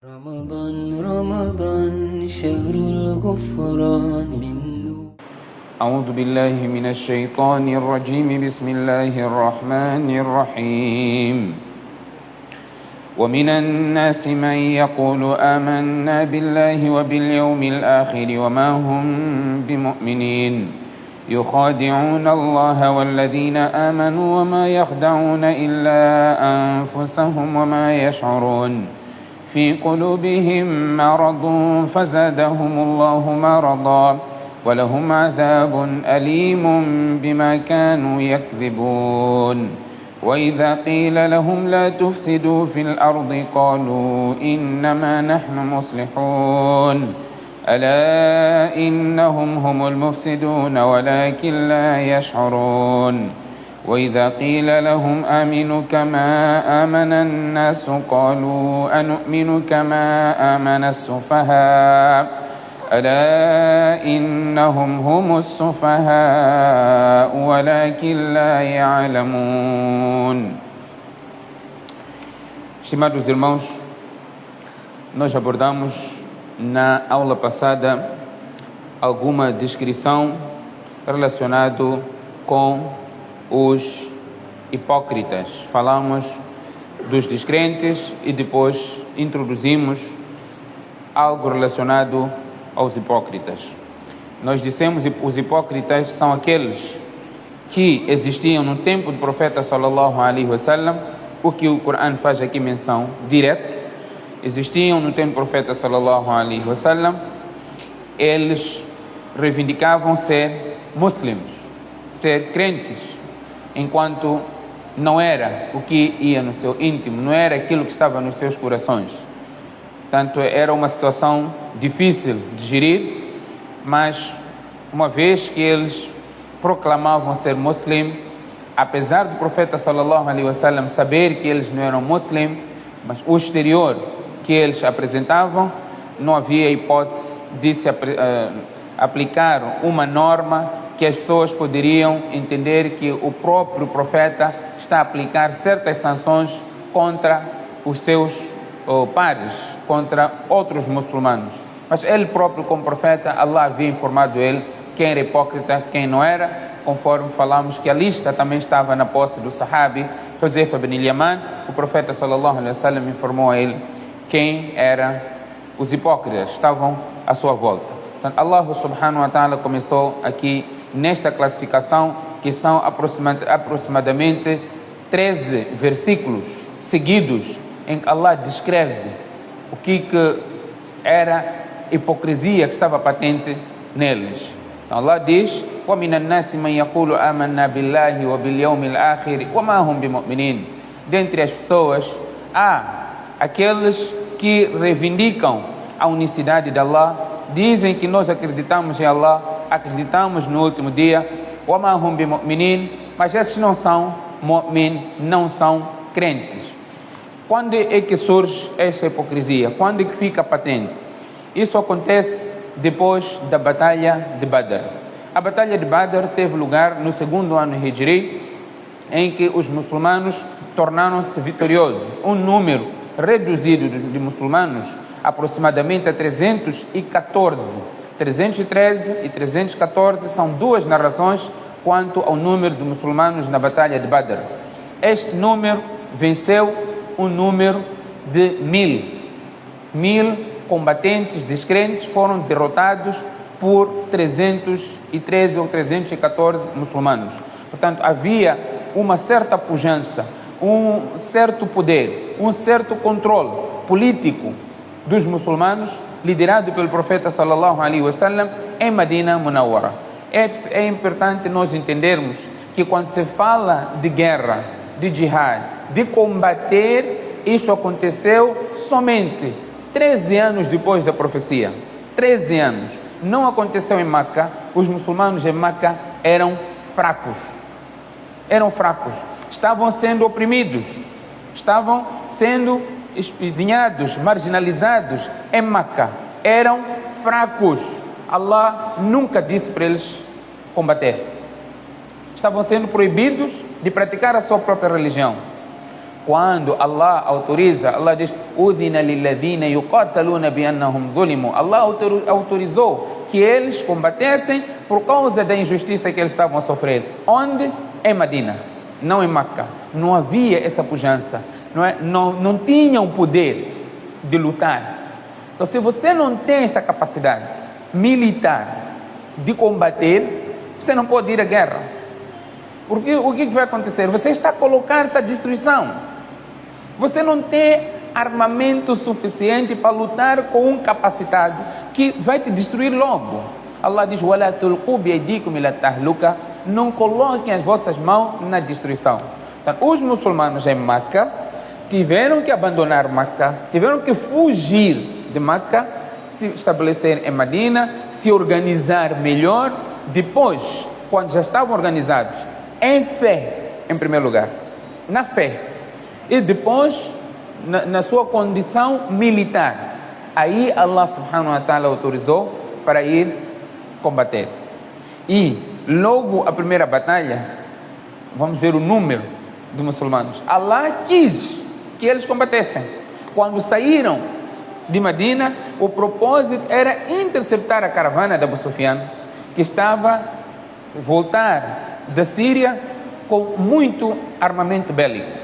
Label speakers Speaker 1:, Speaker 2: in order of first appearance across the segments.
Speaker 1: رمضان رمضان شهر الغفران من
Speaker 2: أعوذ بالله من الشيطان الرجيم بسم الله الرحمن الرحيم ومن الناس من يقول آمنا بالله وباليوم الآخر وما هم بمؤمنين يخادعون الله والذين آمنوا وما يخدعون إلا أنفسهم وما يشعرون في قلوبهم مرض فزادهم الله مرضا ولهم عذاب أليم بما كانوا يكذبون وإذا قيل لهم لا تفسدوا في الأرض قالوا إنما نحن مصلحون ألا إنهم هم المفسدون ولكن لا يشعرون وإذا قيل لهم آمنوا كما آمن الناس قالوا أنؤمن كما آمن السفهاء ألا إنهم هم السفهاء ولكن لا يعلمون. Estimados irmãos, nós abordamos na aula passada alguma descrição relacionada com os hipócritas. Falamos dos descrentes e depois introduzimos algo relacionado aos hipócritas. Nós dissemos que os hipócritas são aqueles que existiam no tempo do profeta sallallahu alaihi wasallam, o que o Corão faz aqui menção direta. Existiam no tempo do profeta sallallahu alaihi wasallam, eles reivindicavam ser muslims, ser crentes, enquanto não era o que ia no seu íntimo, não era aquilo que estava nos seus corações. Portanto, era uma situação difícil de gerir, mas uma vez que eles proclamavam ser muslim, apesar do profeta sallallahu alaihi wasallam saber que eles não eram muslim, mas o exterior que eles apresentavam, não havia hipótese de se aplicar uma norma que as pessoas poderiam entender que o próprio profeta está a aplicar certas sanções contra os seus pares, contra outros muçulmanos. Mas ele próprio, como profeta, Allah havia informado ele quem era hipócrita, quem não era, conforme falamos que a lista também estava na posse do sahabi Huzaifa ibn al-Yaman. O profeta sallallahu alaihi wasallam informou a ele quem eram os hipócritas, estavam à sua volta. Então, Allah subhanahu wa ta'ala começou aqui nesta classificação, que são aproximadamente 13 versículos seguidos, em que Allah descreve o que era hipocrisia que estava patente neles. Então Allah diz: وَمِنَ النَّاسِ مَنْ يَقُولُ آمَنَّا بِاللَّهِ وَبِالْيَوْمِ الْآخِرِ وَمَا هُمْ بِمُؤْمِنِينَ. Dentre as pessoas há aqueles que reivindicam a unicidade de Allah, dizem que nós acreditamos em Allah, acreditamos no último dia, وَمَا هُمْ بِمُؤْمِنِينَ, mas esses não são mu'min, não são crentes. Quando é que surge essa hipocrisia? Quando é que fica patente? Isso acontece depois da Batalha de Badr. A Batalha de Badr teve lugar no segundo ano Hijri, em que os muçulmanos tornaram-se vitoriosos. Um número reduzido de muçulmanos, aproximadamente a 314. 313 e 314 são duas narrações quanto ao número de muçulmanos na Batalha de Badr. Este número venceu um número de 1000 combatentes descrentes, foram derrotados por 313 ou 314 muçulmanos. Portanto, havia uma certa pujança, um certo poder, um certo controle político dos muçulmanos, liderado pelo profeta sallallahu alaihi wasallam em Medina Munawwara. É importante nós entendermos que quando se fala de guerra, de jihad, de combater, isso aconteceu somente 13 anos depois da profecia. 13 anos. Não aconteceu em Meca. Os muçulmanos em Meca eram fracos. Eram fracos. Estavam sendo oprimidos. Estavam sendo espizinhados, marginalizados em Meca. Eram fracos. Allah nunca disse para eles combater. Estavam sendo proibidos de praticar a sua própria religião. Quando Allah autoriza, Allah diz: "Udhina lilladhina yuqataluna biannahum zulimu." Allah autorizou que eles combatessem por causa da injustiça que eles estavam a sofrer. Onde? Em Medina, não em Meca. Não havia essa pujança, não tinham poder de lutar. Então, se você não tem esta capacidade militar de combater, você não pode ir à guerra. Porque o que vai acontecer? Você está a colocar essa destruição. Você não tem armamento suficiente para lutar com um capacitado que vai te destruir logo. Allah diz: "Wala tulqu biaydikum ila tahluka." Não coloquem as vossas mãos na destruição. Então, os muçulmanos em Meca tiveram que abandonar Meca, tiveram que fugir de Meca, se estabelecer em Medina, se organizar melhor. Depois, quando já estavam organizados, em fé, em primeiro lugar, na fé, e depois na sua condição militar, aí Allah subhanahu wa ta'ala autorizou para ir combater. E logo a primeira batalha, vamos ver o número de muçulmanos. Allah quis que eles combatessem. Quando saíram de Medina, o propósito era interceptar a caravana de Abu Sufyan, que estava a voltar da Síria com muito armamento bélico.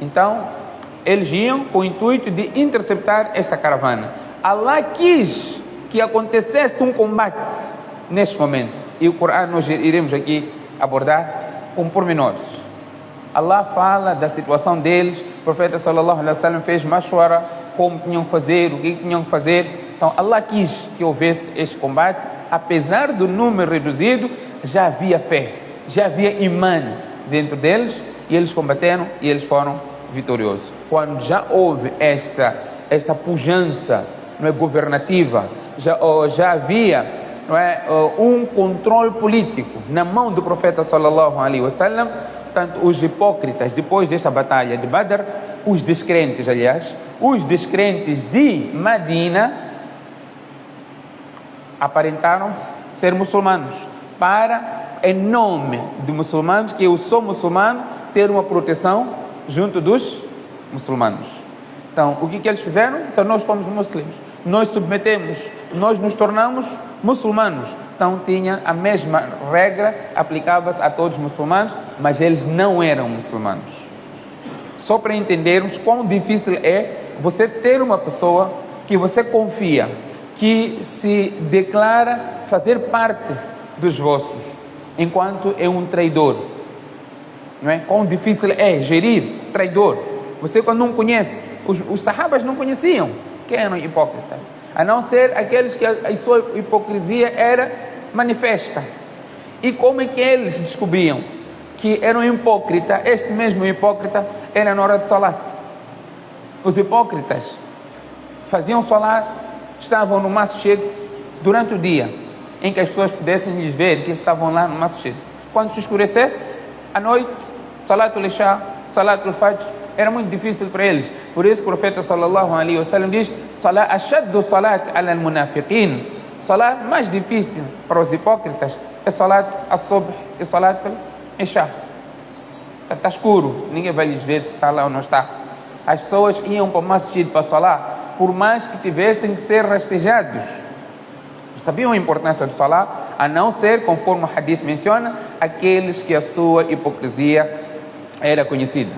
Speaker 2: Então, eles iam com o intuito de interceptar esta caravana. Allah quis que acontecesse um combate neste momento. E o Corão nós iremos aqui abordar com pormenores. Allah fala da situação deles. O profeta sallallahu alaihi wasallam fez mashwara, como tinham que fazer, o que tinham que fazer. Então, Allah quis que houvesse este combate. Apesar do número reduzido, já havia fé, já havia imã dentro deles, e eles combateram e eles foram vitoriosos. Quando já houve esta pujança, não é, governativa, já havia, não é, um controle político na mão do profeta sallallahu alaihi wasallam. Portanto, os hipócritas, depois desta batalha de Badr, os descrentes, aliás, os descrentes de Medina aparentaram ser muçulmanos, para, em nome de muçulmanos, que eu sou muçulmano, ter uma proteção junto dos muçulmanos. Então, o que eles fizeram? Disseram: nós somos muçulmanos, nós submetemos, nós nos tornamos muçulmanos. Então, tinha a mesma regra, aplicava-se a todos os muçulmanos, mas eles não eram muçulmanos. Só para entendermos quão difícil é você ter uma pessoa que você confia, que se declara fazer parte dos vossos, enquanto é um traidor. Não é? Quão difícil é gerir traidor. Você, quando não conhece, os sahabas não conheciam quem eram hipócritas, a não ser aqueles que a sua hipocrisia era manifesta. E como é que eles descobriam que eram hipócritas? Este mesmo hipócrita era na hora de salat. Os hipócritas faziam salat, estavam no masjid durante o dia, em que as pessoas pudessem lhes ver que estavam lá no masjid. Quando se escurecesse, à noite, salatul isha, salatul fajr, era muito difícil para eles. Por isso o profeta sallallahu alaihi wasallam diz: salat ashaddu salat ala al-munafiqin. Salat mais difícil para os hipócritas é salat as-subh e salat al-isha. Está escuro, ninguém vai lhes ver se está lá ou não está. As pessoas iam para o masjid para salat, por mais que tivessem que ser rastejados. Sabiam a importância do salat, a não ser, conforme o hadith menciona, aqueles que a sua hipocrisia era conhecida.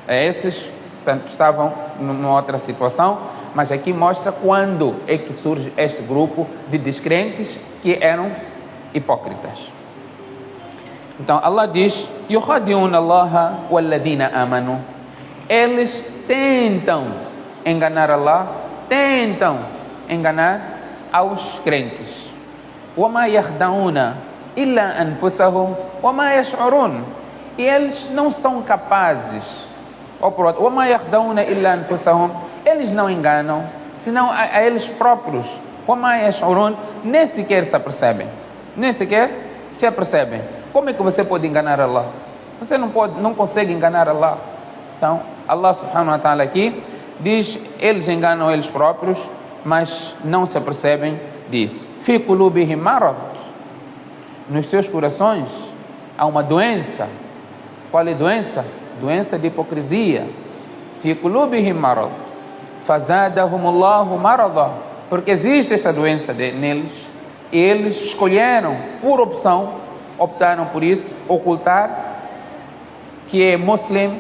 Speaker 2: Esses, portanto, estavam numa outra situação, mas aqui mostra quando é que surge este grupo de descrentes que eram hipócritas. Então Allah diz: yukhadi'una Allaha walladhina amanu. Eles tentam enganar Allah, tentam enganar aos crentes. وَمَا يَخْدَعُونَ إِلَّا أَنفُسَهُمْ وَمَا يَشْعُرُونَ. E eles não são capazes. وَمَا يَخْدَعُونَ إِلَّا أَنفُسَهُمْ. Eles não enganam, senão a eles próprios. وَمَا يَشْعُرُونَ. Nem sequer se apercebem. Nem sequer se apercebem. Como é que você pode enganar Allah? Você não consegue enganar Allah. Então, Allah subhanahu wa ta'ala aqui diz: eles enganam eles próprios, mas não se apercebem disso. Fi qulubihim marad. Nos seus corações há uma doença. Qual é a doença? doença de hipocrisia. Fi qulubihim marad, fazadahumullahu marada, porque existe essa doença neles, e eles escolheram, por opção, optaram por isso, ocultar que é muçulmano,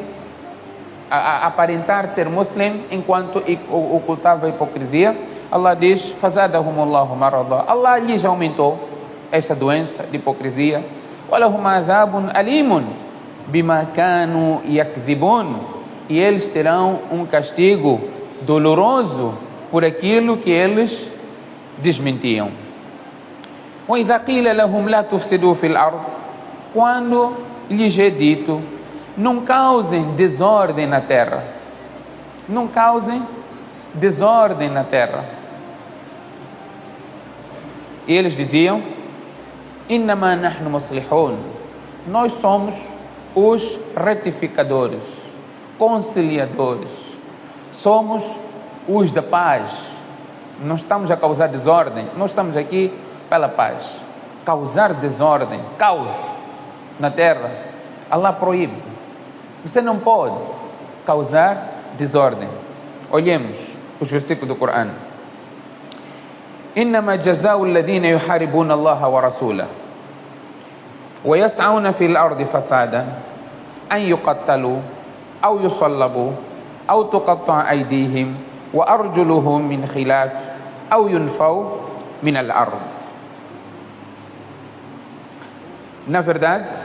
Speaker 2: aparentar ser muçulmano, enquanto ocultava a hipocrisia. Allah diz, fazadahumullahu marada, Allah lhes aumentou esta doença de hipocrisia. Walahum adhabun alimun bima kanu yakdhibun, e eles terão um castigo doloroso por aquilo que eles desmentiam. Wa idha qila lahum la tufsidu fil ard, quando lhes é dito, não causem desordem na terra, não causem desordem na terra, e eles diziam, innama nahnu muslihun, nós somos os retificadores, conciliadores, somos os da paz, não estamos a causar desordem, nós estamos aqui pela paz. Causar desordem, caos na terra, Allah proíbe. Você não pode causar desordem. Olhemos os versículos do Corão. إنما جزاء الذين يحاربون الله ورسوله ويسعون في الأرض فسادا أن يقتلوا أو يصلبوا أو تقطع أيديهم وأرجلهم من خلاف أو ينفوا من الأرض. Na verdade,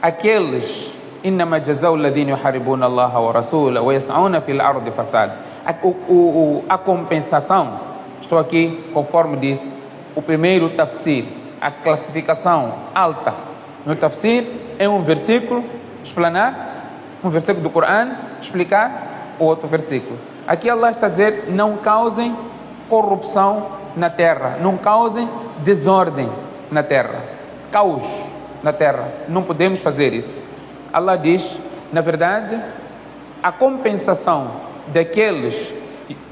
Speaker 2: aqueles إنما جزاء الذين يحاربون الله ورسوله ويسعون في الأرض فسادا, a compensação, estou aqui conforme diz o primeiro tafsir, a classificação alta no tafsir é um versículo explanar, um versículo do Corão explicar o outro versículo. Aqui Allah está a dizer, não causem corrupção na terra, não causem desordem na terra, caos na terra, não podemos fazer isso. Allah diz, na verdade, a compensação daqueles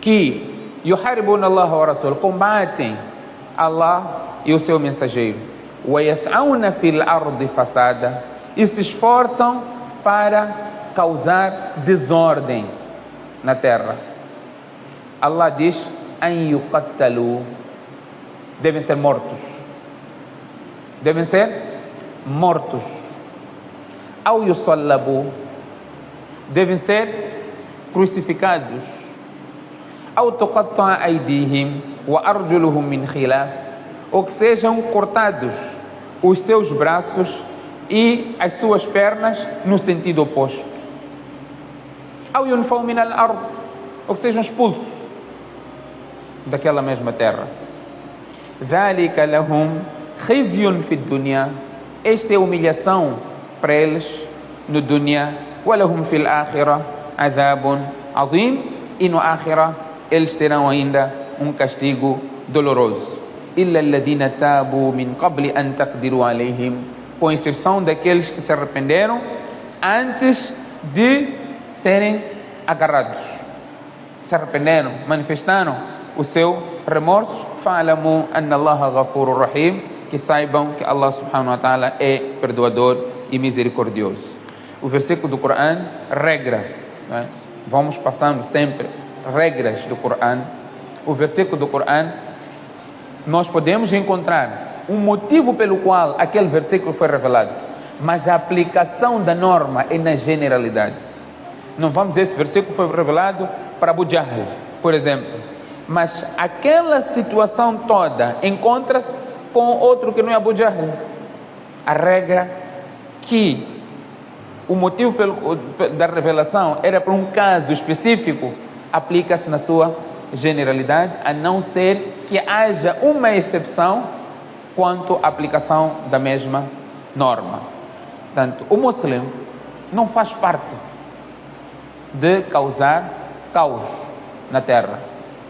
Speaker 2: que yuharibuna Allah wa Rasul, combatem Allah e o seu mensageiro, wa yas'auna fil ardi fasada, e se esforçam para causar desordem na terra. Allah diz, an yuqattalu, devem ser mortos, devem ser mortos, aw yusallabu, devem ser crucificados, aw tuqatta'a aydihim wa arjuluhum min khilaf, ou que sejam cortados os seus braços e as suas pernas no sentido oposto, aw yunfaw min al-ard, ou que sejam expulsos daquela mesma terra. Dhalika lahum khizyun fi dunya, esta é humilhação para eles no dunya, wa lahum fil akhirah adhabun azim, e no akhirah eles terão ainda um castigo doloroso. Illa alladhina tabu min qabli an taqdiru alayhim, com exceção daqueles que se arrependeram antes de serem agarrados, se arrependeram, manifestaram o seu remorso. Fa'alamu anna Allaha ghafurur rahim, que saibam que Allah subhanahu wa ta'ala é perdoador e misericordioso. O versículo do Corão regra, né? Vamos passando sempre regras do Corão. O versículo do Corão, nós podemos encontrar um motivo pelo qual aquele versículo foi revelado, mas a aplicação da norma é na generalidade. Não vamos dizer esse versículo foi revelado para Abu Jahl, por exemplo, mas aquela situação toda encontra-se com outro que não é Abu Jahl. A regra que o motivo da revelação era para um caso específico aplica-se na sua generalidade, a não ser que haja uma exceção quanto à aplicação da mesma norma. Portanto, o muçulmano não faz parte de causar caos na terra.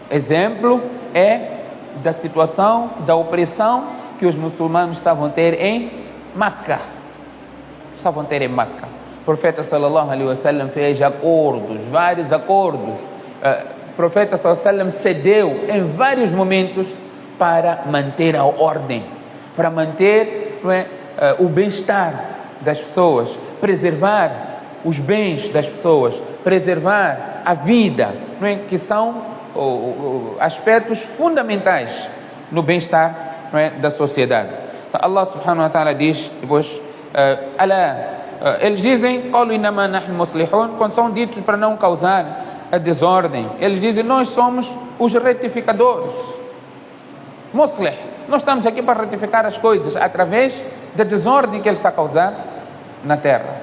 Speaker 2: Exemplo é da situação da opressão que os muçulmanos estavam a ter em Meca. O profeta sallallahu alaihi wasallam fez acordos, vários acordos. O profeta sallallahu alaihi wasallam cedeu em vários momentos para manter a ordem, para manter o bem-estar das pessoas, preservar os bens das pessoas, preservar a vida, não é? Que são aspectos fundamentais no bem-estar, não é? Da sociedade. Então, Allah subhanahu wa ta'ala diz depois, eles dizem, "Qalu innama nahnu muslihun", quando são ditos para não causar a desordem, eles dizem, nós somos os retificadores. Muslih, nós estamos aqui para retificar as coisas através da desordem que ele está a causar na terra.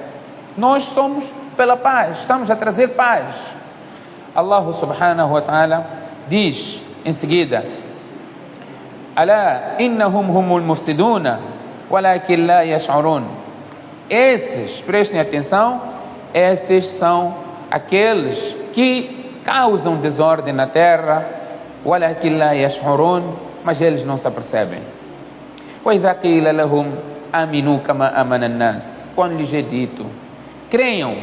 Speaker 2: Nós somos pela paz, estamos a trazer paz. Allah subhanahu wa ta'ala diz em seguida, "Alá innahum humul mufsiduna, walakin la yash'urun." Esses, prestem atenção, esses são aqueles que causam desordem na terra, walakin la yash'urun, mas eles não se apercebem. Wa idha qila lahum aminu kama amana an-nas, quando lhes é dito, creiam,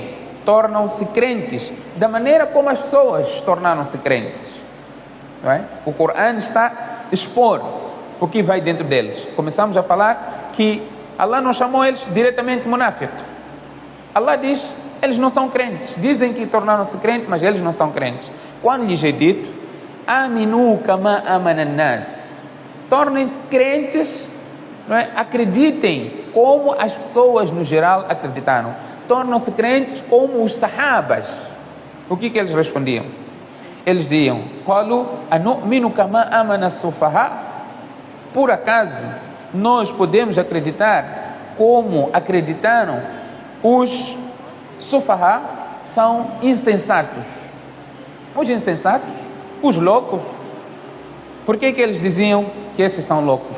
Speaker 2: tornam-se crentes da maneira como as pessoas tornaram-se crentes. Não é? O Corão está a expor o que vai dentro deles. Começamos a falar que Allah não chamou eles diretamente munáfiq. Allah diz, eles não são crentes. Dizem que tornaram-se crentes, mas eles não são crentes. Quando lhes é dito, aminu kama amana an-nas, tornem-se crentes, não é? Acreditem como as pessoas no geral acreditaram. Tornam-se crentes como os sahabas. O que eles respondiam? Eles diziam, "Qalu anu'minu kama amana as-sufaha?" Por acaso nós podemos acreditar como acreditaram os sufaha? São insensatos. Os insensatos, os loucos. Por que eles diziam que esses são loucos?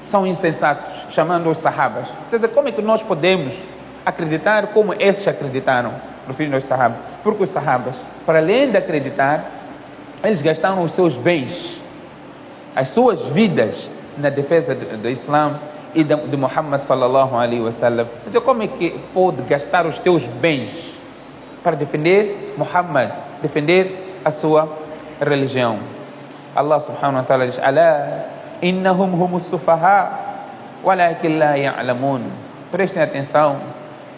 Speaker 2: São insensatos, chamando os sahabas. Quer dizer, como é que nós podemos acreditar como esses acreditaram, referindo aos sahabas? Porque os sahabas, para além de acreditar, eles gastaram os seus bens, as suas vidas na defesa do Islã e de Muhammad sallallahu alaihi wasallam. Quer dizer, como é que pode gastar os teus bens para defender Muhammad, defender a sua religião? Allah subhanahu wa ta'ala diz, "Alá innahum humus sufaha, walakin la ya'lamun." Prestem atenção,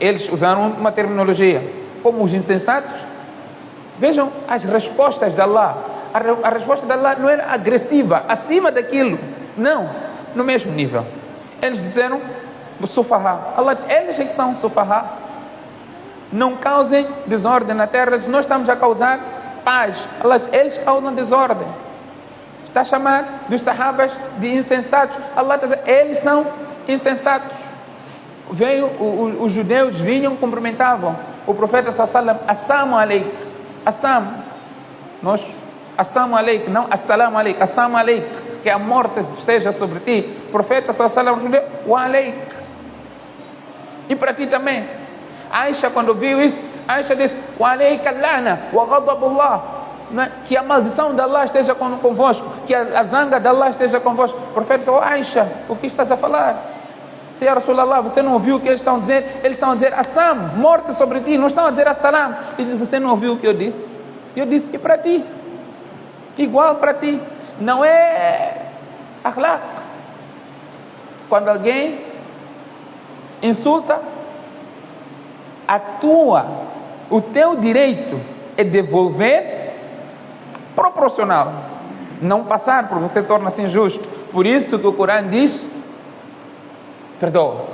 Speaker 2: eles usaram uma terminologia como os insensatos. Vejam as respostas de Allah. A resposta de Allah não era agressiva, acima daquilo, não, no mesmo nível. Eles disseram sufaha. Allah diz, eles é que são sufaha. Não causem desordem na terra. Eles, nós estamos a causar paz. Allah diz, eles causam desordem. Está a chamar dos sahabas de insensatos. Allah está a dizer, eles são insensatos. Os judeus vinham, cumprimentavam o profeta sallallahu alaihi wasallam, assalamu alaikum, assam, nós, assalamu alaikum, não assalamu alaikum, assalamu alaikum, que a morte esteja sobre ti. O profeta sallallahu alaihi wasallam, wa alaikum, e para ti também. Aisha, quando viu isso, Aisha disse, wa alaika lana wa ghadabullah, que a maldição de Allah esteja convosco, que a zanga de Allah esteja convosco. O profeta disse, oh Aisha, o que estás a falar? Se ya Rasulallah, você não ouviu o que eles estão a dizer? Eles estão a dizer assam, morte sobre ti, não estão a dizer assalam. E diz, você não ouviu o que eu disse? Eu disse, e para ti? Igual para ti. Não é akhlaq. Quando alguém insulta, o teu direito é devolver proporcional. Não passar, porque você torna-se injusto. Por isso que o Corão diz, perdoa.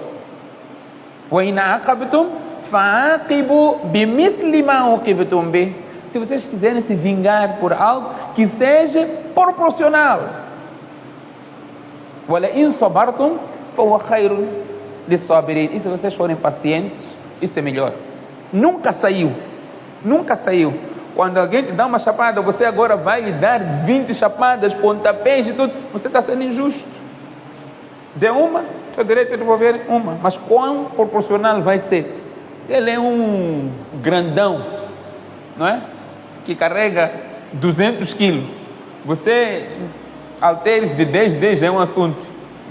Speaker 2: Wa in aqabtum fa'aqibu bimithli ma uqibtum bih. Se vocês quiserem se vingar por algo, que seja proporcional. Wa la in sabartum fa huwa khairun lis-sabirin. E se vocês forem pacientes, isso é melhor. Nunca saiu. Quando alguém te dá uma chapada, você agora vai lhe dar 20 chapadas, pontapés e tudo. Você está sendo injusto. De uma, o direito de devolver uma, mas quão proporcional vai ser? Ele é um grandão, não é? Que carrega 200 quilos. Você, halteres de 10 é um assunto.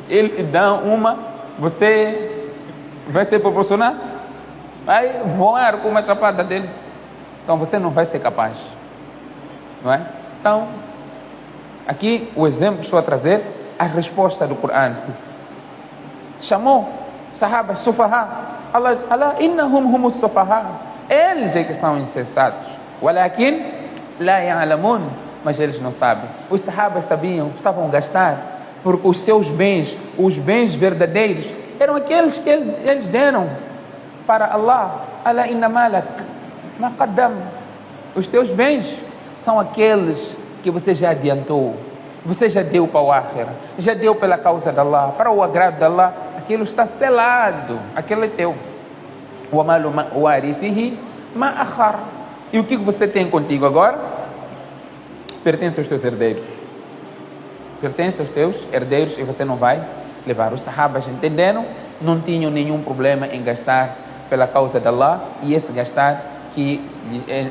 Speaker 2: Ele te dá uma, você vai ser proporcional? Vai voar com uma chapada dele. Então você não vai ser capaz, não é? Então, aqui o exemplo que estou a trazer, a resposta do Corão. Chamou Sahabas, sufaha. Allah diz, Alá innahum humus sufaha. Eles é que são insensatos. Walakin la ya'lamun. Mas eles não sabem. Os sahabas sabiam, estavam a gastar, porque os seus bens, os bens verdadeiros, eram aqueles que eles deram para Allah. Alá inna malak ma qaddam. Os teus bens são aqueles que você já adiantou. Você já deu para o akhirah, já deu pela causa de Allah, para o agrado de Allah. Aquilo está selado, aquilo é teu. Wa malu warithihi ma akhar. E o que você tem contigo agora? Pertence aos teus herdeiros. Pertence aos teus herdeiros e você não vai levar. Os sahabas entenderam, não tinham nenhum problema em gastar pela causa de Allah, e esse gastar que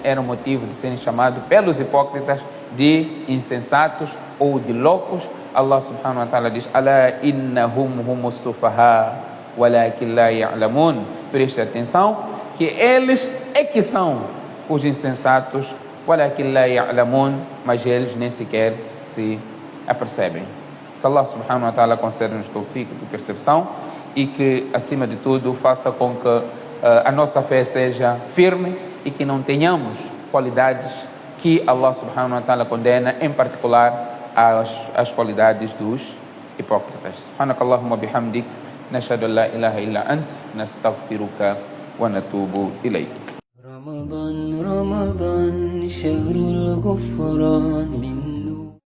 Speaker 2: era o motivo de serem chamados pelos hipócritas de insensatos ou de loucos. Allah subhanahu wa ta'ala diz, Alá innahum humus sufaha walakin la ya'lamun. Preste atenção que eles é que são os insensatos, walakin la ya'lamun, mas eles nem sequer se apercebem. Que Allah subhanahu wa ta'ala conceda-nos tawfiq de percepção e que, acima de tudo, faça com que a nossa fé seja firme e que não tenhamos qualidades que Allah subhanahu wa ta'ala condena, em particular as qualidades dos hipócritas. Subhanakallahumma bihamdik, nashhadu an la ilaha illa ant, nastaghfiruka wa natubu ilayk.
Speaker 1: رمضان رمضان شهر الغفران من